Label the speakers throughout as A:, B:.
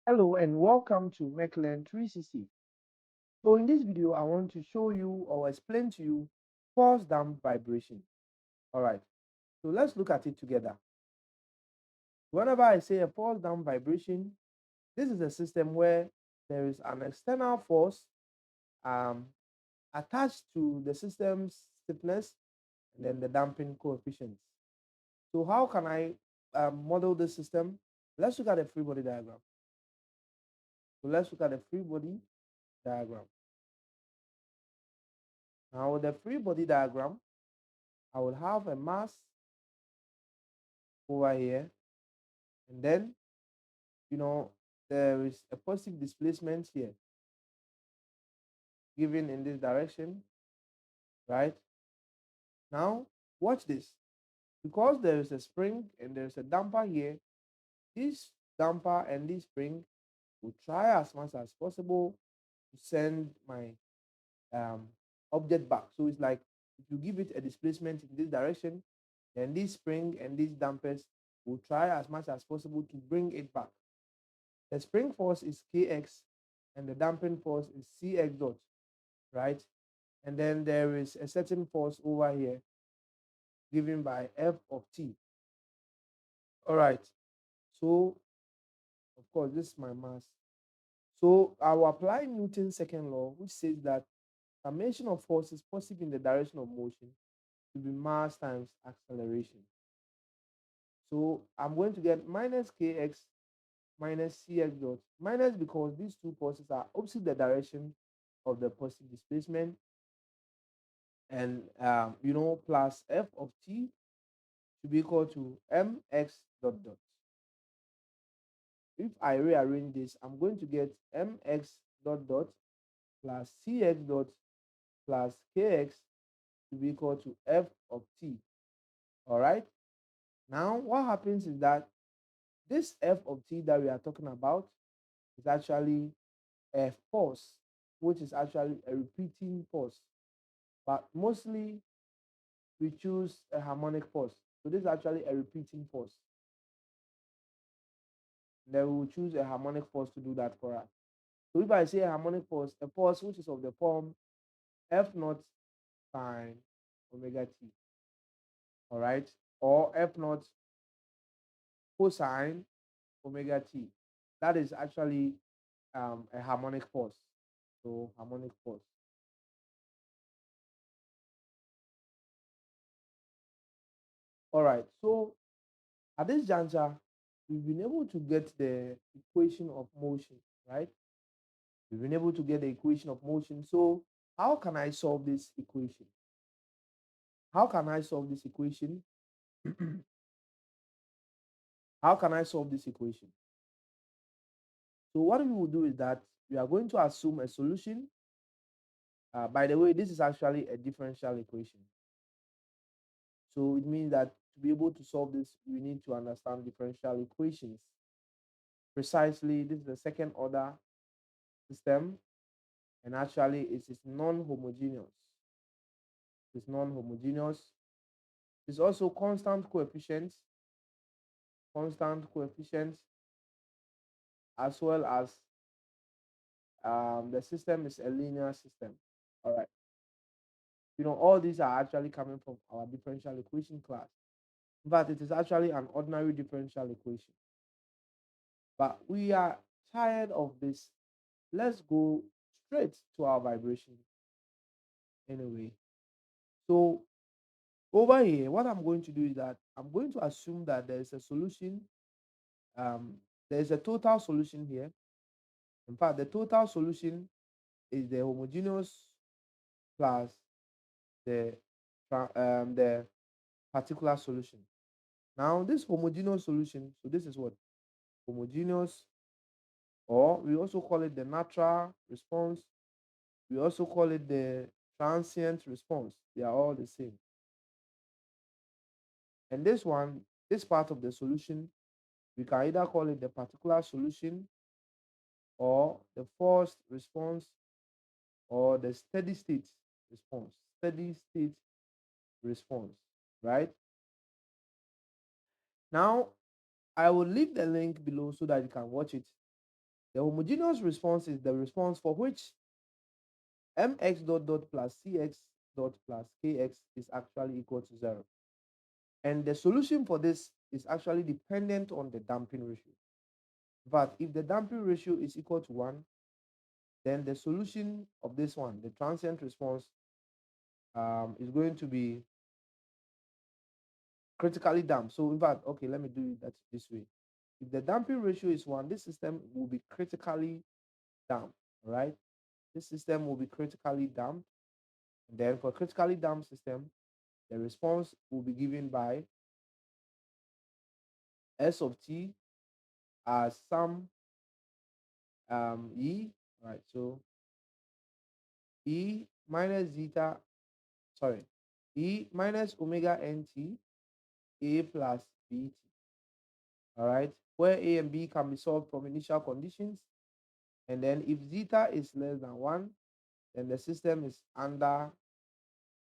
A: Hello and welcome to McLean 360. So in this video, I want to show you or explain to you pulse damp vibration. All right, so let's look at it together. Whenever I say a pulse damp vibration, this is a system where there is an external force um, attached to the system's stiffness and then the damping coefficients. So how can I model this system? Let's look at the free body diagram. So let's look at the free body diagram. Now with the free body diagram, I will have a mass over here, and then there is a positive displacement here given in this direction, right? Now watch this. Because there is a spring and there's a damper here, this damper and this spring will try as much as possible to send my um, object back. So it's like if you give it a displacement in this direction, then this spring and these dampers will try as much as possible to bring it back. The spring force is kx and the damping force is cx dot, right? And then there is a certain force over here given by F of t. All right. So, of course, this is my mass. So I will apply Newton's second law, which says that summation of forces positive in the direction of motion will be mass times acceleration. So I'm going to get minus kx minus cx dot, minus because these two forces are opposite the direction of the positive displacement, and plus f of t to be equal to mx dot dot. If I rearrange this, I'm going to get mx dot dot plus cx dot plus kx to be equal to f of t. All right. Now, what happens is that this f of t that we are talking about is actually a force, which is actually a repeating force. But mostly we choose a harmonic force. So this is actually a repeating force. Then we will choose a harmonic force to do that for us. So if I say a harmonic force, a force which is of the form F naught sine omega t, all right, or F naught cosine omega t, that is actually a harmonic force. So harmonic force. All right. So at this juncture, we've been able to get the equation of motion, right? We've been able to get the equation of motion. So how can I solve this equation? How can I solve this equation? How can I solve this equation? So what we will do is that we are going to assume a solution. By the way, this is actually a differential equation. So it means that to be able to solve this, we need to understand differential equations. Precisely, this is the second order system, and actually it is non-homogeneous. It's non-homogeneous. It's also constant coefficients, as well as the system is a linear system. All right. All these are actually coming from our differential equation class. But it is actually an ordinary differential equation. But we are tired of this. Let's go straight to our vibration anyway. So over here, what I'm going to do is that I'm going to assume that there is a solution. There is a total solution here. In fact, the total solution is the homogeneous plus the particular solution. Now, this homogeneous solution, so this is what homogeneous, or we also call it the natural response. We also call it the transient response. They are all the same. And this one, this part of the solution, we can either call it the particular solution or the forced response or the steady state response. Steady state response, right? Now, I will leave the link below so that you can watch it. The homogeneous response is the response for which mx dot dot plus cx dot plus kx is actually equal to 0. And the solution for this is actually dependent on the damping ratio. But if the damping ratio is equal to 1, then the solution of this one, the transient response, is going to be critically damped. So in fact, okay, let me do it that this way. If the damping ratio is 1, this system will be critically damped, right? This system will be critically damped. And then for critically damped system, the response will be given by S of t as some E, right? So E minus zeta, sorry, E minus omega nt A plus bt, all right? Where A and B can be solved from initial conditions. And then if zeta is less than 1, then the system is under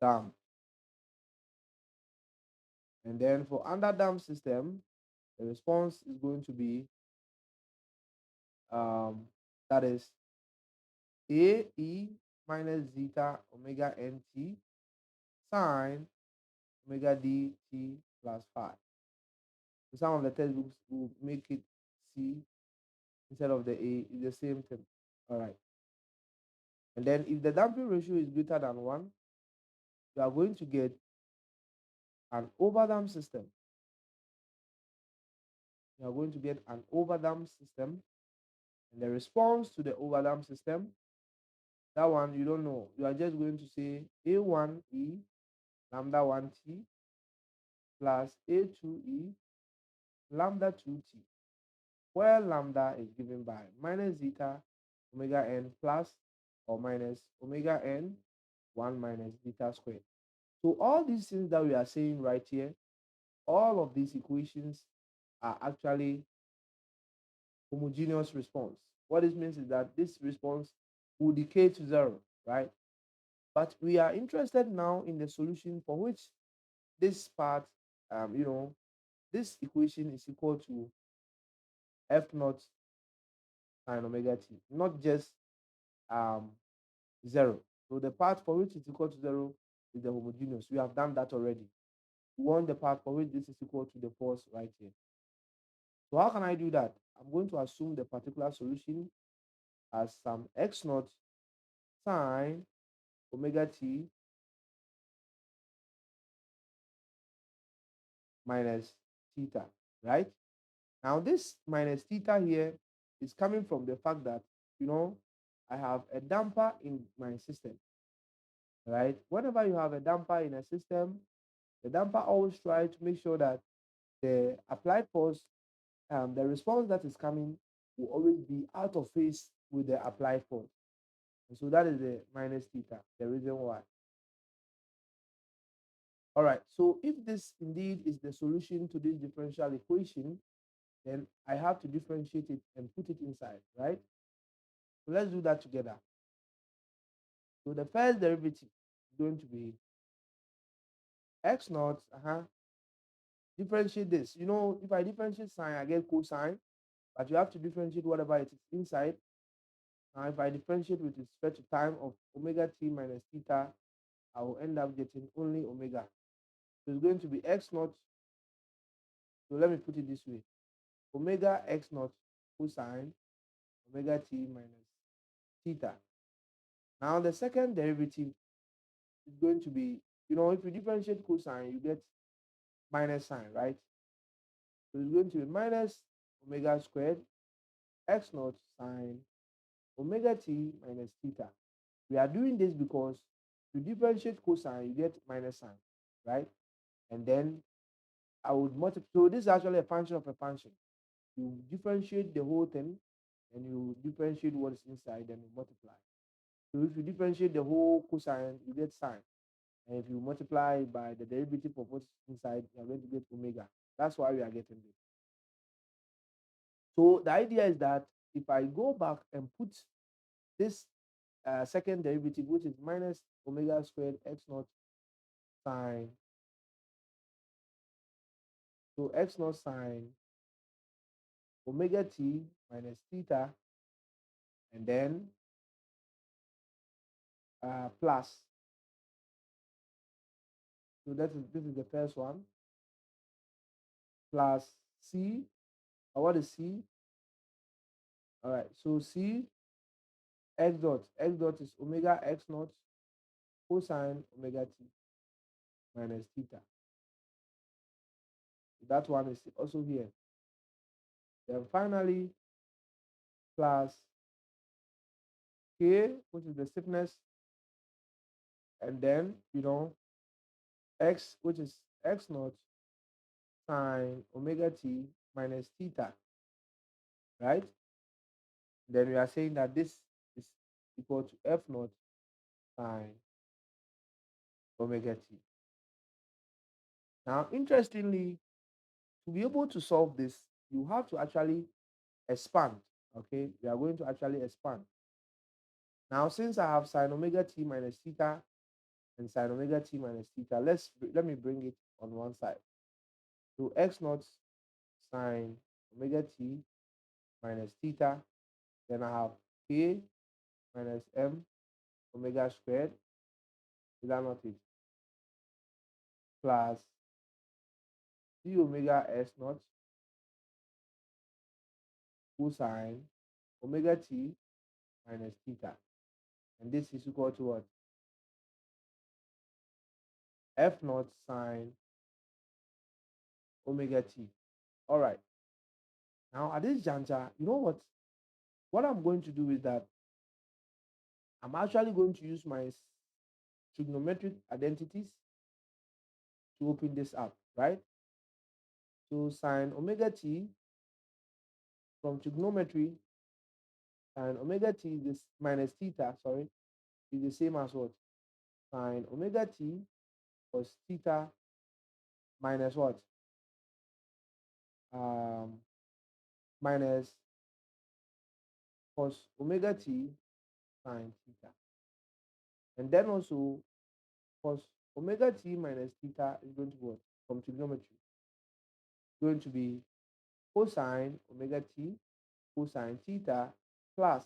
A: damped. And then for under damped system, the response is going to be that is AE minus zeta omega nt sine omega dt plus phi. So some of the textbooks will make it C instead of the A. It's the same thing. All right. And then if the damping ratio is greater than 1, you are going to get an overdamped system. You are going to get an overdamped system. And the response to the overdamped system, that one you don't know. You are just going to say A1E lambda 1t plus A2E lambda 2t, where lambda is given by minus zeta omega n plus or minus omega n 1 minus zeta squared. So all these things that we are saying right here, all of these equations are actually homogeneous response. What this means is that this response will decay to 0, right? But we are interested now in the solution for which this part, this equation is equal to f naught sine omega t, not just 0. So the part for which it's equal to 0 is the homogeneous. We have done that already. We want the part for which this is equal to the force right here. So how can I do that? I'm going to assume the particular solution as some x naught sine omega t minus theta, right? Now this minus theta here is coming from the fact that, I have a damper in my system, right? Whenever you have a damper in a system, the damper always try to make sure that the applied force, the response that is coming will always be out of phase with the applied force. And so that is the minus theta, the reason why. All right, so if this indeed is the solution to this differential equation, then I have to differentiate it and put it inside, right? So let's do that together. So the first derivative is going to be x naught, differentiate this. If I differentiate sine, I get cosine, but you have to differentiate whatever it is inside. Now, if I differentiate with respect to time of omega t minus theta, I will end up getting only omega. So it's going to be x naught. So let me put it this way. Omega x naught cosine omega t minus theta. Now the second derivative is going to be, if you differentiate cosine, you get minus sine, right? So it's going to be minus omega squared x naught sine omega t minus theta. We are doing this because to differentiate cosine, you get minus sine, right? And then I would multiply. So this is actually a function of a function. You differentiate the whole thing, and you differentiate what is inside, and you multiply. So if you differentiate the whole cosine, you get sine. And if you multiply by the derivative of what's inside, you're going to get omega. That's why we are getting this. So the idea is that if I go back and put this second derivative, which is minus omega squared x naught sine, so x naught sine omega t minus theta, and then plus. So this is the first one, plus C. What is C? All right, so C x dot is omega x naught cosine omega t minus theta. That one is also here. Then finally, plus K, which is the stiffness, and then, X, which is X naught sine omega t minus theta, right? Then we are saying that this is equal to F naught sine omega t. Now, interestingly, to be able to solve this, you have to actually expand, okay? We are going to actually expand. Now, since I have sine omega t minus theta and sine omega t minus theta, let me bring it on one side. So x naught sine omega t minus theta, then I have k minus m omega squared, is that not it? Plus d omega s naught cosine omega t minus theta. And this is equal to what? F naught sine omega t. All right. Now at this juncture, you know what? What I'm going to do is that I'm actually going to use my trigonometric identities to open this up, right? So sine omega t from trigonometry, sine omega t this minus theta, sorry, is the same as what? Sine omega t cos theta minus what? Um, Minus cos omega t sine theta. And then also cos omega t minus theta is going to be what? From trigonometry. Going to be cosine omega t cosine theta plus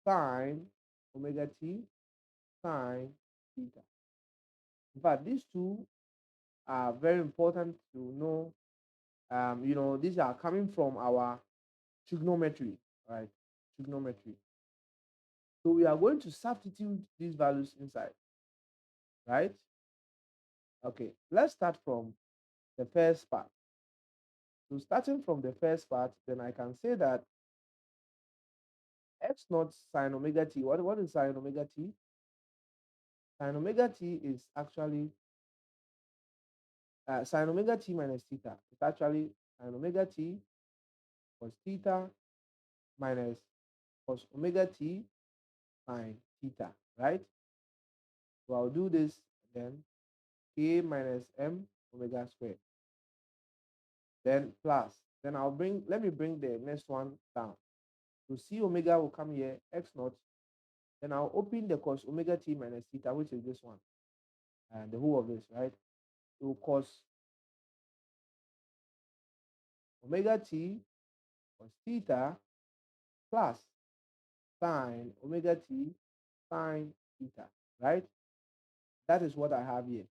A: sine omega t sine theta. In fact, these two are very important to know. These are coming from our trigonometry, right? Trigonometry. So we are going to substitute these values inside, right? Okay, let's start from the first part. So starting from the first part, then I can say that x naught sine omega t. What is sine omega t? Sine omega t is actually sine omega t minus theta. It's actually sine omega t cos theta minus cos omega t sine theta, right? So I'll do this then k minus m omega squared. Then plus. Then let me bring the next one down. So c omega will come here, x naught. Then I'll open the cos omega t minus theta, which is this one, and the whole of this, right? So cos omega t cos theta plus sine omega t sine theta, right? That is what I have here.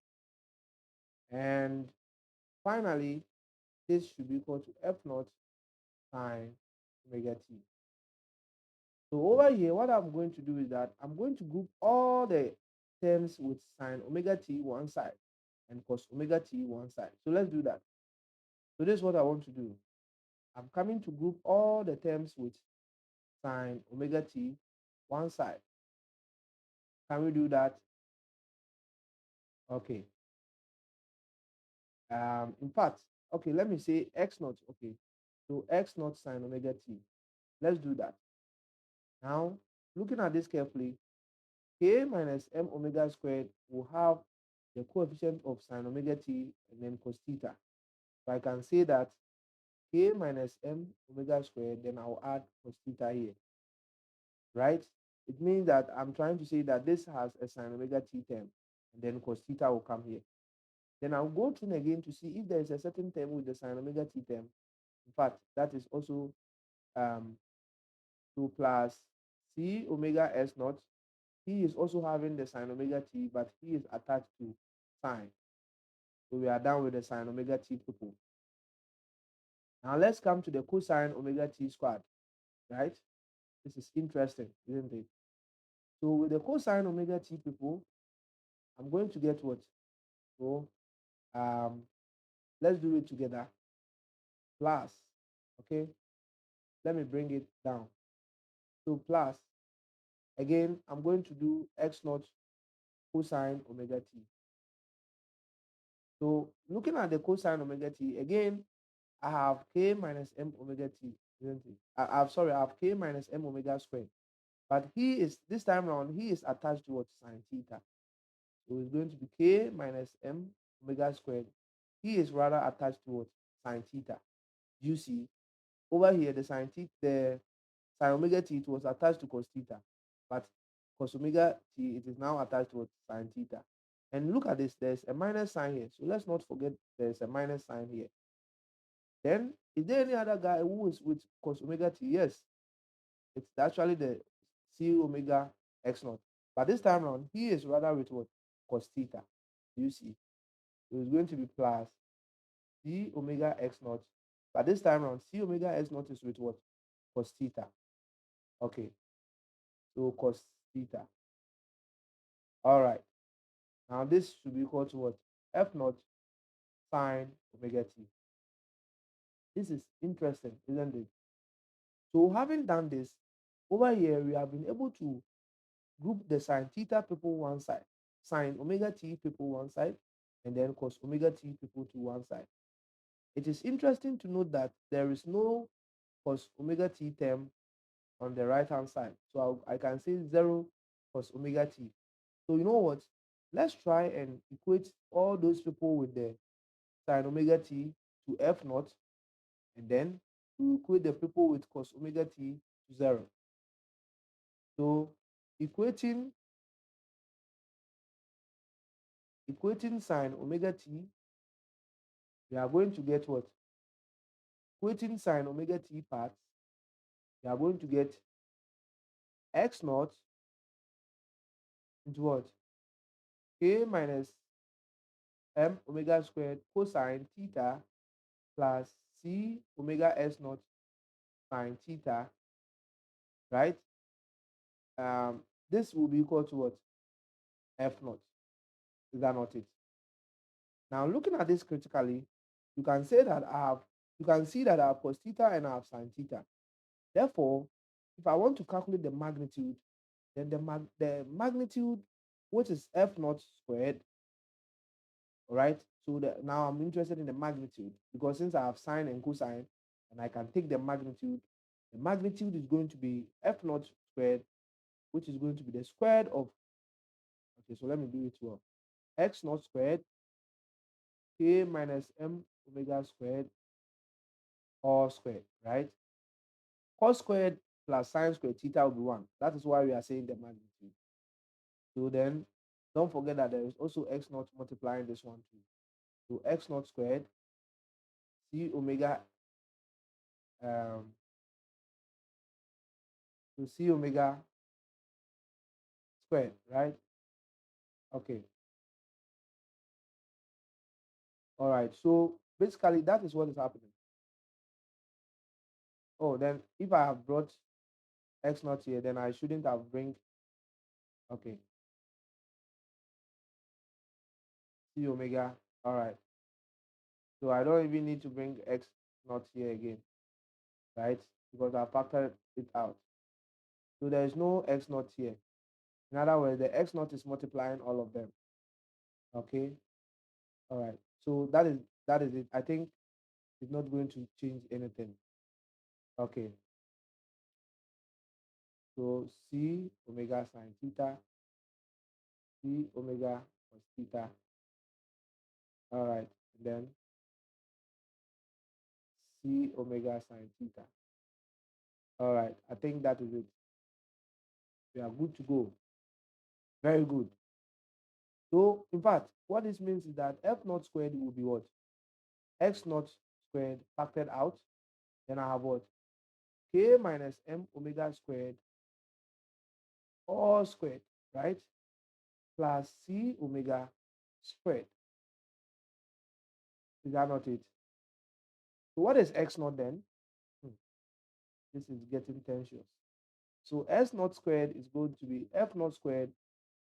A: And finally, this should be equal to f naught sine omega t. So over here, what I'm going to do is that I'm going to group all the terms with sine omega t one side and cos omega t one side. So let's do that. So this is what I want to do. I'm coming to group all the terms with sine omega t one side. Can we do that? Okay. In fact, okay, let me say x naught. Okay. So x naught sine omega t. Let's do that. Now, looking at this carefully, k minus m omega squared will have the coefficient of sine omega t and then cos theta. So I can say that k minus m omega squared, then I'll add cos theta here, right? It means that I'm trying to say that this has a sine omega t term, and then cos theta will come here. Then I'll go through again to see if there is a certain term with the sine omega t term. In fact, that is also So plus c omega s naught. He is also having the sine omega t, but he is attached to sine. So we are done with the sine omega t people. Now let's come to the cosine omega t squared, right? This is interesting, isn't it? So with the cosine omega t people, I'm going to get what? So um, let's do it together. Plus, okay? Let me bring it down. So plus, again, I'm going to do x naught cosine omega t. So looking at the cosine omega t, again, I have k minus m omega t, isn't it? I have k minus m omega squared. But he is, this time around, he is attached to what? Sine theta. So it's going to be k minus m omega squared. He is rather attached to what? Sine theta. You see, over here, the sine omega t, it was attached to cos theta. But cos omega t, it is now attached to what? Sine theta. And look at this, there's a minus sign here. So let's not forget there's a minus sign here. Then, is there any other guy who is with cos omega t? Yes, it's actually the c omega x naught. But this time around, he is rather with what? Cos theta. You see, so it's going to be plus c omega x naught. But this time around, c omega x naught is with what? Cos theta. Okay, so cos theta. All right. Now this should be equal to what? F naught sine omega t. This is interesting, isn't it? So having done this, over here we have been able to group the sine theta people one side, sine omega t people one side, and then cos omega t people to one side. It is interesting to note that there is no cos omega t term on the right hand side. So I can say 0 cos omega t. So you know what? Let's try and equate all those people with the sine omega t to f naught, and then we equate the people with cos omega t to 0. So equating sine omega t, we are going to get what? Equating sine omega t parts, we are going to get x naught into what? K minus m omega squared cosine theta plus c omega s naught sine theta, right? This will be equal to what? F naught. Is that not it? Now looking at this critically, you can say that you can see that I have cos theta and I have sine theta. Therefore, if I want to calculate the magnitude, then the magnitude, which is f naught squared, all right? So now I'm interested in the magnitude, because since I have sine and cosine, and I can take the magnitude is going to be f naught squared, which is going to be the squared of, okay, so let me do it well. X naught squared, k minus m omega squared, all squared, right? Cos squared plus sine squared theta will be 1. That is why we are saying the magnitude. So then, don't forget that there is also x naught multiplying this one too. So x naught squared, c omega, um, so c omega squared, right? Okay. All right. So basically, that is what is happening. Oh, then if I have brought x naught here, then I shouldn't have bring. Okay, c omega. All right. So I don't even need to bring x naught here again, right? Because I factored it out. So there is no x naught here. In other words, the x naught is multiplying all of them. Okay. All right. So that is it. I think it's not going to change anything. Okay. So c omega sine theta, c omega cos theta. All right. And then c omega sine theta. All right. I think that is it. We are good to go. Very good. So in fact, what this means is that f naught squared will be what? X naught squared factored out. Then I have what? k minus m omega squared all squared, right? Plus c omega squared. Is that not it? So what is x naught then? This is getting tensions. So s naught squared is going to be f naught squared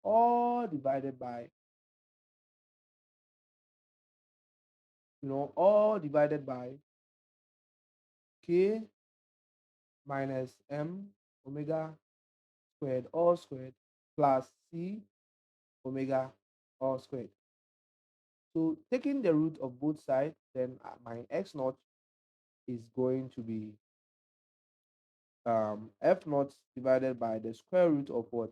A: all divided by, all divided by k minus m omega squared all squared plus c omega all squared. So taking the root of both sides, then my x naught is going to be f naught divided by the square root of what?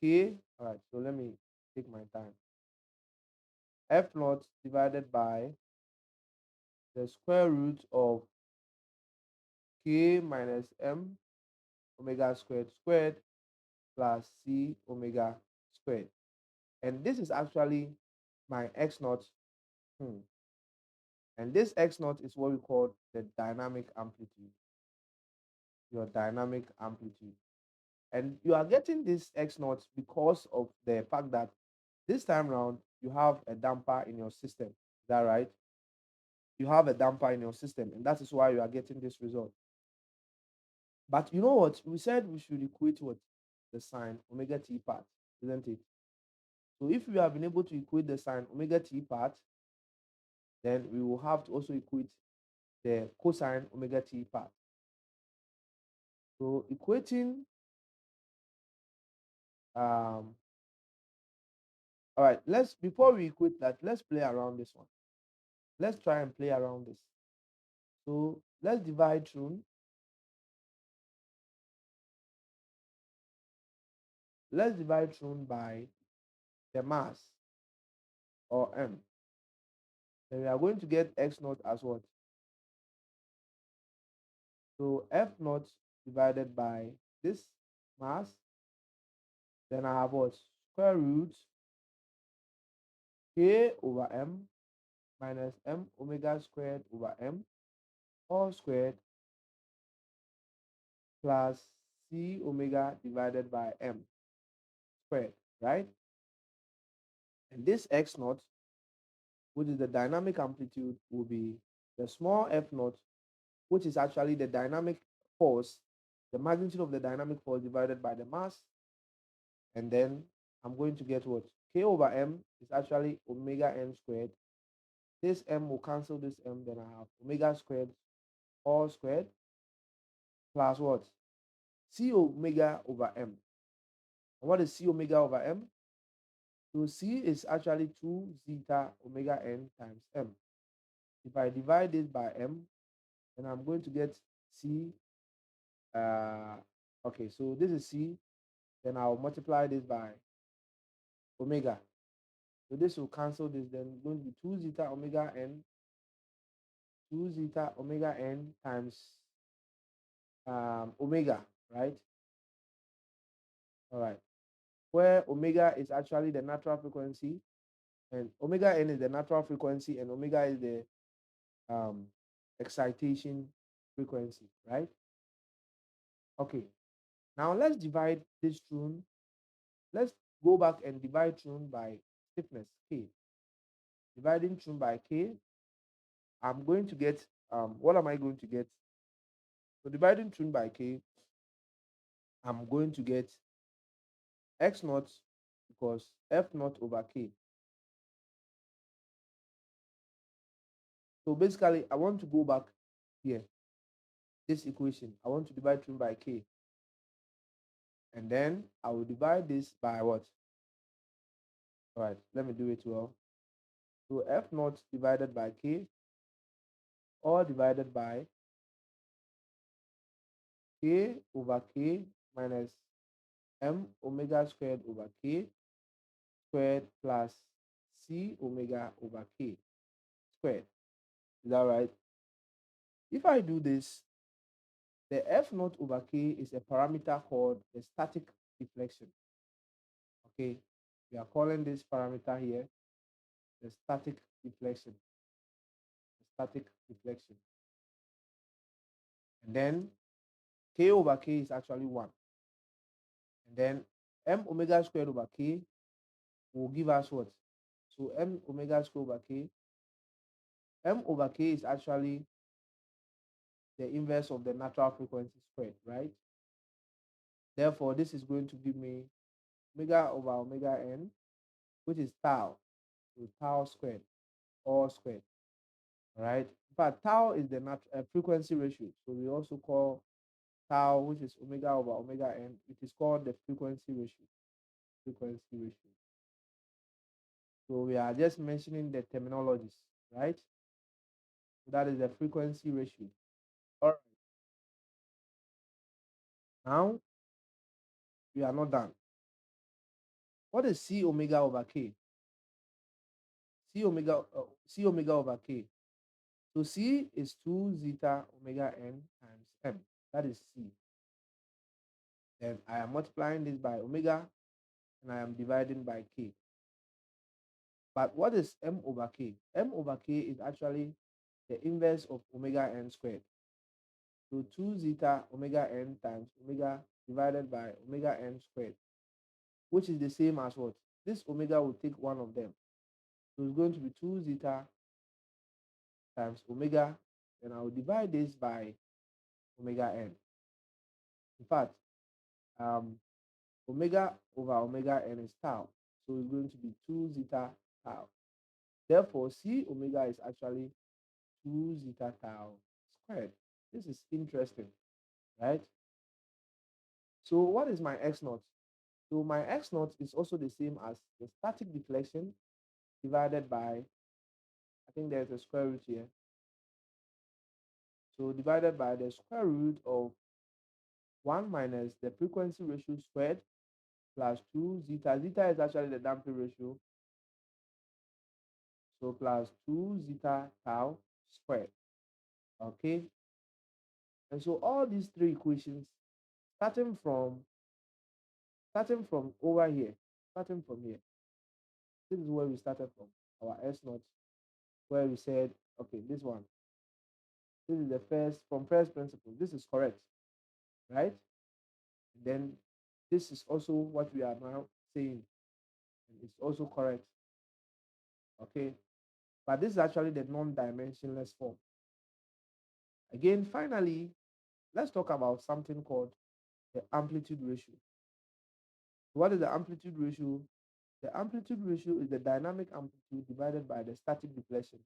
A: K. All right, so let me take my time. F naught divided by the square root of k minus m omega squared plus c omega squared. And this is actually my x naught. And this x naught is what we call the dynamic amplitude, your dynamic amplitude. And you are getting this x naught because of the fact that this time round you have a damper in your system. Is that right? You have a damper in your system, and that is why you are getting this result. But you know what? We said we should equate what? The sine omega t part, isn't it? So if we have been able to equate the sine omega t part, then we will have to also equate the cosine omega t part. So equating, all right, before we equate that, let's play around this one. Let's try and play around this. So let's divide through. Let's divide through by the mass, or m. Then we are going to get x naught as what? So f naught divided by this mass. Then I have what? Square root k over m minus m omega squared over m all squared plus c omega divided by m squared, right? And this x naught, which is the dynamic amplitude, will be the small f naught, which is actually the dynamic force, the magnitude of the dynamic force divided by the mass. And then I'm going to get what? K over m is actually omega n squared. This m will cancel this m, then I have omega squared all squared plus what? C omega over m. And what is C omega over m? So C is actually 2 zeta omega n times m. If I divide this by m, then I'm going to get C. Okay, so this is C. Then I'll multiply this by omega. So this will cancel this. Then it's going to be 2 zeta omega n, 2 zeta omega n times omega, right? All right. Where omega is actually the natural frequency, and omega n is the natural frequency, and omega is the excitation frequency, right? Okay. Now let's divide this through. Let's go back and divide through by stiffness, K. Dividing through by K, I'm going to get, what am I going to get? So dividing through by K, I'm going to get x naught because f naught over K. So basically, I want to go back here, this equation. I want to divide through by K. And then I will divide this by what? All right, let me do it well. So f naught divided by K, or divided by K over K minus m omega squared over K squared plus C omega over K squared. Is that right? If I do this, the F naught over K is a parameter called the static deflection. Okay, we are calling this parameter here the static deflection. The static deflection. And then K over K is actually 1. And then M omega squared over K will give us what? So M omega squared over K, M over K is actually the inverse of the natural frequency squared, right? Therefore, this is going to give me omega over omega n, which is tau, so tau squared, all squared, all right? But tau is the frequency ratio, so we also call tau, which is omega over omega n, it is called the frequency ratio, frequency ratio. So we are just mentioning the terminologies, right? So that is the frequency ratio. All right. Now we are not done. What is C omega over K? C omega over K. So C is 2 zeta omega n times M. That is C. Then I am multiplying this by omega and I am dividing by K. But what is M over K? M over K is actually the inverse of omega n squared. So 2 zeta omega n times omega divided by omega n squared, which is the same as what? This omega will take one of them. So it's going to be 2 zeta times omega, and I will divide this by omega n. In fact, omega over omega n is tau. So it's going to be 2 zeta tau. Therefore, C omega is actually 2 zeta tau squared. This is interesting, right? So what is my x naught? So my x naught is also the same as the static deflection divided by, I think there's a square root here. So divided by the square root of 1 minus the frequency ratio squared plus 2 zeta. Zeta is actually the damping ratio. So plus 2 zeta tau squared. Okay. And so all these three equations, starting from over here, starting from here, this is where we started from, our S naught, where we said, okay, this one, this is the from first principle. This is correct, right? And then this is also what we are now saying, and it's also correct. Okay. But this is actually the non-dimensionless form. Again, finally, let's talk about something called the amplitude ratio. What is the amplitude ratio? The amplitude ratio is the dynamic amplitude divided by the static deflection.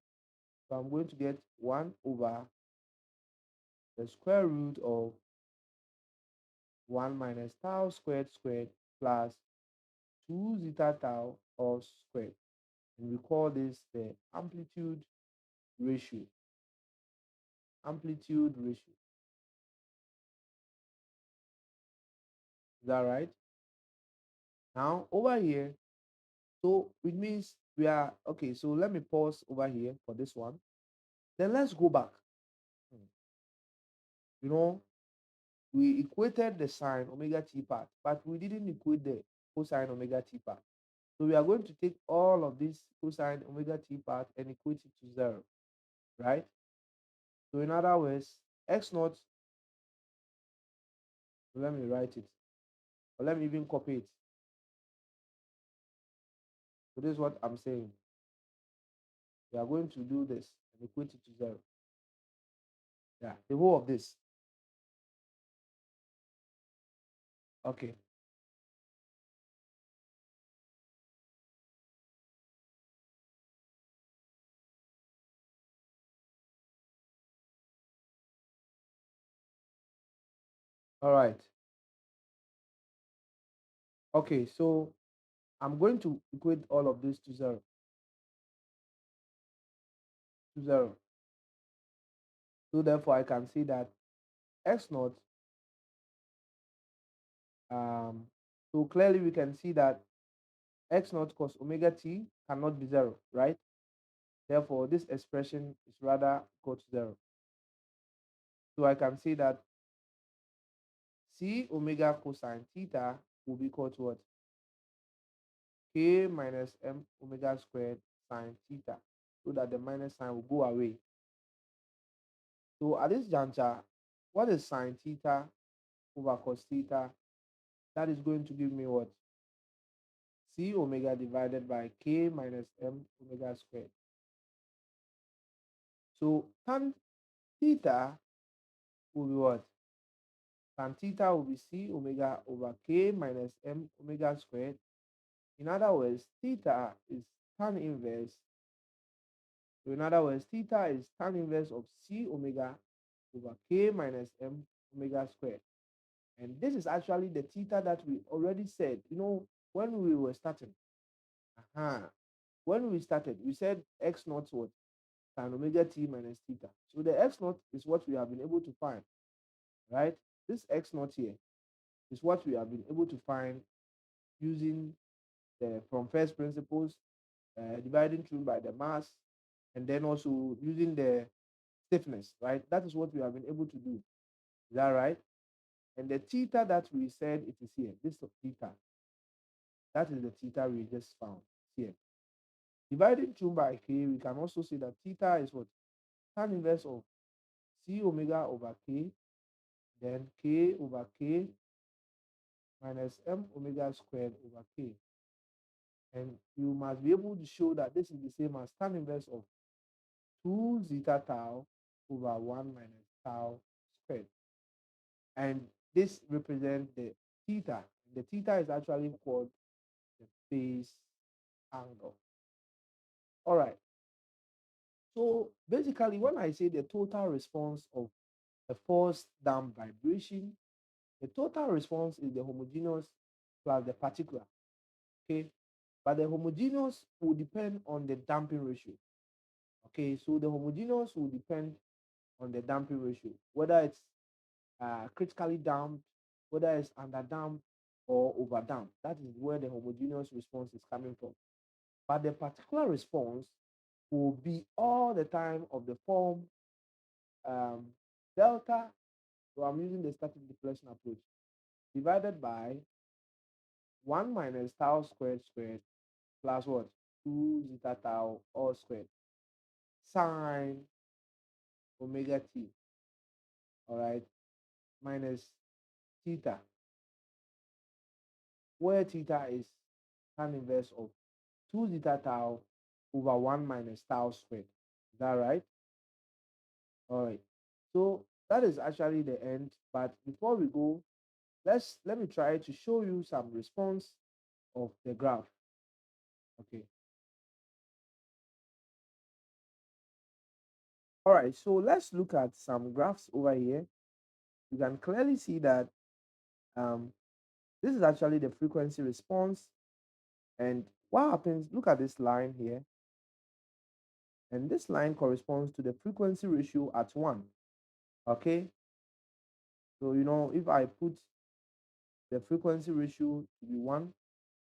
A: So I'm going to get 1 over the square root of 1 minus tau squared plus 2 zeta tau all squared. And we call this the amplitude ratio. Amplitude ratio. Is that right? Now, over here, so it means we are, okay, so let me pause over here for this one. Then let's go back. You know, we equated the sine omega t part, but we didn't equate the cosine omega t part. So we are going to take all of this cosine omega t part and equate it to 0, right? So in other words, x naught, let me write it, or let me even copy it. So this is what I'm saying. We are going to do this and equate it to 0. Yeah, the whole of this. Okay. All right. Okay, so I'm going to equate all of this to 0. To 0. So therefore, I can see that x naught, so clearly we can see that x naught cos omega t cannot be 0, right? Therefore, this expression is rather equal to 0. So I can see that c omega cosine theta will be equal to what? K minus m omega squared sine theta, so that the minus sign will go away. So at this juncture, what is sine theta over cos theta. That is going to give me what? C omega divided by K minus M omega squared. So tan theta will be what? Tan theta will be C omega over K minus M omega squared. In other words, theta is tan inverse. So in other words, theta is tan inverse of C omega over K minus M omega squared. And this is actually the theta that we already said, when we were starting. When we started, we said x naught what? Tan omega t minus theta. So the x naught is what we have been able to find, right? This x naught here is what we have been able to find using the from first principles, dividing through by the mass, and then also using the stiffness, right? That is what we have been able to do. Is that right? And the theta that we said it is here, this theta, that is the theta we just found here. Dividing through by k, we can also say that theta is what? Tan inverse of C omega over K, then K over K minus M omega squared over K. And you must be able to show that this is the same as tan inverse of 2 zeta tau over 1 minus tau squared. And this represents the theta. The theta is actually called the phase angle. All right. So basically, when I say the total response of a forced damped vibration, the total response is the homogeneous plus the particular. Okay. But the homogeneous will depend on the damping ratio. Okay. So the homogeneous will depend on the damping ratio, whether it's critically damped, whether it's underdamped or overdamped. That is where the homogeneous response is coming from. But the particular response will be all the time of the form delta. So I'm using the static deflection approach divided by 1 minus tau squared plus what? 2 zeta tau all squared sine omega t, all right, minus theta, where theta is tan inverse of 2 zeta tau over 1 minus tau squared. Is that right? All right. So that is actually the end. But before we go, let me try to show you some response of the graph. Okay. All right. So let's look at some graphs over here. You can clearly see that this is actually the frequency response. And what happens? Look at this line here. And this line corresponds to the frequency ratio at 1. Okay. So, if I put the frequency ratio to be 1,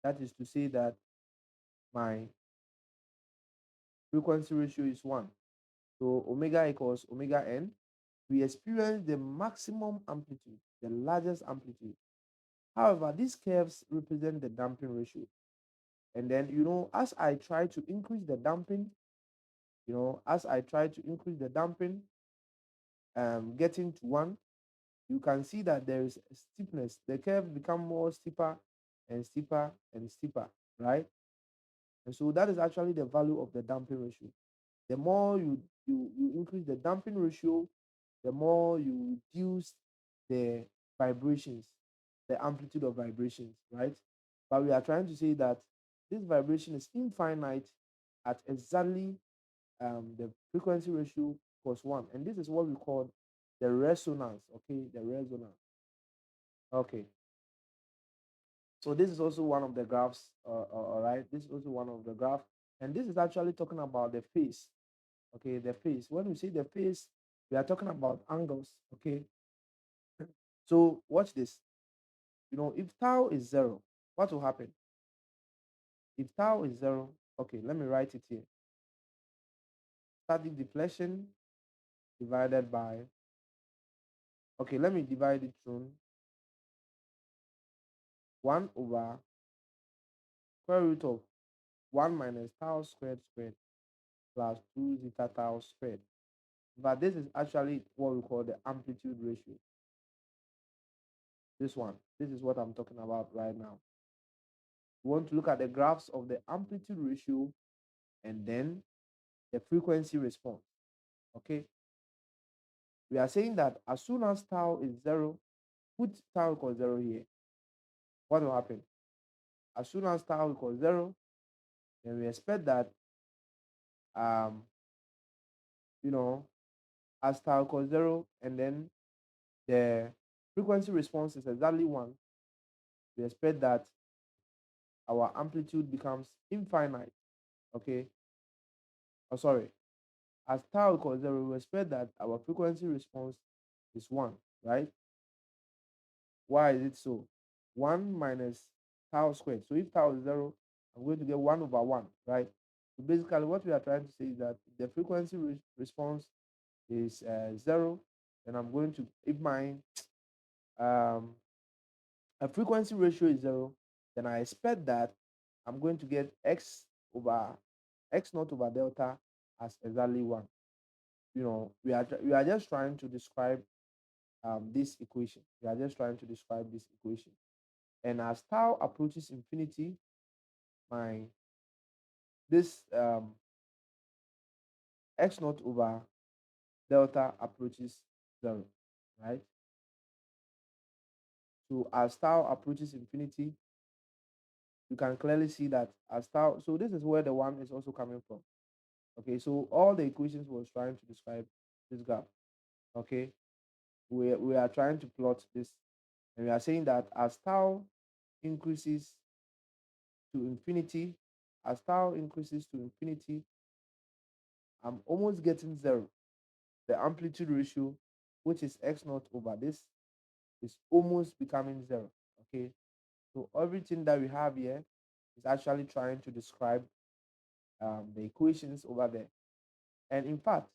A: that is to say that my frequency ratio is 1. So omega equals omega n. We experience the maximum amplitude, the largest amplitude. However, these curves represent the damping ratio. And then, as I try to increase the damping, getting to 1, you can see that there is a steepness. The curve become more steeper and steeper and steeper, right? And so that is actually the value of the damping ratio. The more you increase the damping ratio, the more you reduce the vibrations, the amplitude of vibrations, right? But we are trying to say that this vibration is infinite at exactly the frequency ratio plus 1. And this is what we call the resonance, okay? The resonance. Okay. So this is also one of the graphs, all right? This is also one of the graphs. And this is actually talking about the phase, okay? The phase. When we say the phase, we are talking about angles, okay? So watch this. If tau is 0, what will happen? If tau is 0, okay, let me write it here. Static deflection divided by, okay, let me divide it through 1 over square root of 1 minus tau squared plus 2 zeta tau squared. But this is actually what we call the amplitude ratio. This one. This is what I'm talking about right now. We want to look at the graphs of the amplitude ratio and then the frequency response. Okay. We are saying that as soon as tau is 0, put tau equals 0 here. What will happen? As soon as tau equals 0, then we expect that um you know as tau equals 0 and then the frequency response is exactly 1, we expect that our amplitude becomes infinite. Okay. Oh, sorry. As tau equals 0, we expect that our frequency response is 1, right? Why is it so? 1 minus tau squared. So if tau is 0, I'm going to get 1 over 1, right? So basically, what we are trying to say is that if the frequency response is 0, then I'm going to, if my um, a frequency ratio is 0, then I expect that I'm going to get x naught over delta as exactly 1. We are just trying to describe this equation. We are just trying to describe this equation. And as tau approaches infinity, my this x naught over delta approaches 0, right? So as tau approaches infinity, you can clearly see that as tau, so this is where the 1 is also coming from. Okay, so all the equations was trying to describe this graph. Okay, we are trying to plot this, and we are saying that as tau increases to infinity, as tau increases to infinity, I'm almost getting 0. The amplitude ratio, which is x naught over this, is almost becoming 0. Okay, so everything that we have here is actually trying to describe the equations over there. And in fact,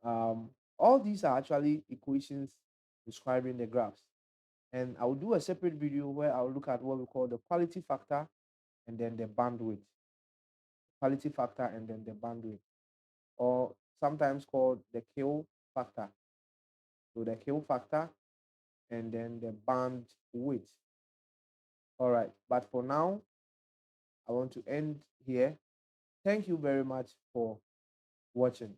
A: all these are actually equations describing the graphs. And I will do a separate video where I'll look at what we call the quality factor and then the bandwidth. Quality factor and then the bandwidth, or sometimes called the kill factor. So the kill factor and then the bandwidth. All right, but for now, I want to end here. Thank you very much for watching.